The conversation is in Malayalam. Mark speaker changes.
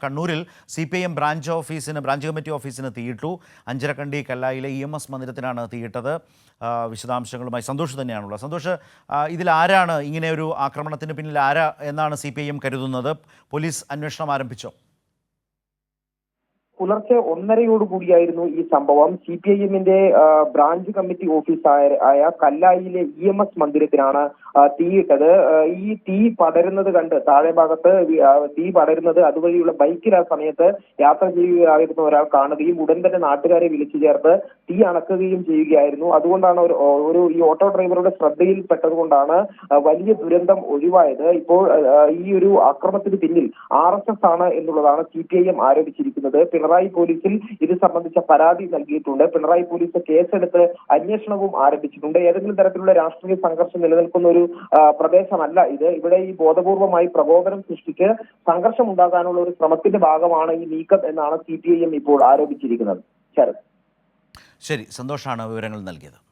Speaker 1: കണ്ണൂരിൽ CPIM ബ്രാഞ്ച് കമ്മിറ്റി ഓഫീസിന് തീയിട്ടു. അഞ്ചരക്കണ്ടി കല്ലായിലെ EMS മന്ദിരത്തിനാണ് തീയിട്ടത്. വിശദാംശങ്ങളുമായി സന്തോഷ് തന്നെയാണുള്ളത്. സന്തോഷ്, ഇതിൽ ആരാണ് ഇങ്ങനെ ഒരു ആക്രമണത്തിന് പിന്നിൽ എന്നാണ് CPIM കരുതുന്നത്? പോലീസ് അന്വേഷണം ആരംഭിച്ചോ?
Speaker 2: പുലർച്ചെ 1:30 കൂടിയായിരുന്നു ഈ സംഭവം. CPIMന്റെ ബ്രാഞ്ച് കമ്മിറ്റി ഓഫീസായ കല്ലായിലെ EMS മന്ദിരത്തിനാണ് തീയിട്ടത്. ഈ തീ പടരുന്നത് കണ്ട് താഴെ ഭാഗത്ത് തീ പടരുന്നത് അതുവഴിയുള്ള ബൈക്കിൽ ആ സമയത്ത് യാത്ര ചെയ്യുകയായിരുന്ന ഒരാൾ കാണുകയും ഉടൻ തന്നെ നാട്ടുകാരെ വിളിച്ചു ചേർത്ത് തീ അണക്കുകയും ചെയ്യുകയായിരുന്നു. അതുകൊണ്ടാണ് ഈ ഓട്ടോ ഡ്രൈവറുടെ ശ്രദ്ധയിൽപ്പെട്ടതുകൊണ്ടാണ് വലിയ ദുരന്തം ഒഴിവായത്. ഇപ്പോൾ ഈ ഒരു ആക്രമണത്തിന് പിന്നിൽ RSS ആണ് എന്നുള്ളതാണ് CPIM ആരോപിച്ചിരിക്കുന്നത്. പിണറായി പോലീസിൽ ഇത് സംബന്ധിച്ച പരാതി നൽകിയിട്ടുണ്ട്. പിണറായി പോലീസ് കേസെടുത്ത് അന്വേഷണവും ആരംഭിച്ചിട്ടുണ്ട്. ഏതെങ്കിലും തരത്തിലുള്ള രാഷ്ട്രീയ സംഘർഷം നിലനിൽക്കുന്ന ഒരു പ്രദേശമല്ല ഇത്. ഇവിടെ ഈ ബോധപൂർവമായി പ്രകോപനം സൃഷ്ടിച്ച് സംഘർഷം ഉണ്ടാകാനുള്ള ഒരു ശ്രമത്തിന്റെ ഭാഗമാണ് ഈ നീക്കം എന്നാണ് CPIM ഇപ്പോൾ ആരോപിച്ചിരിക്കുന്നത്.
Speaker 1: ശരി, സന്തോഷാണ് വിവരങ്ങൾ നൽകിയത്.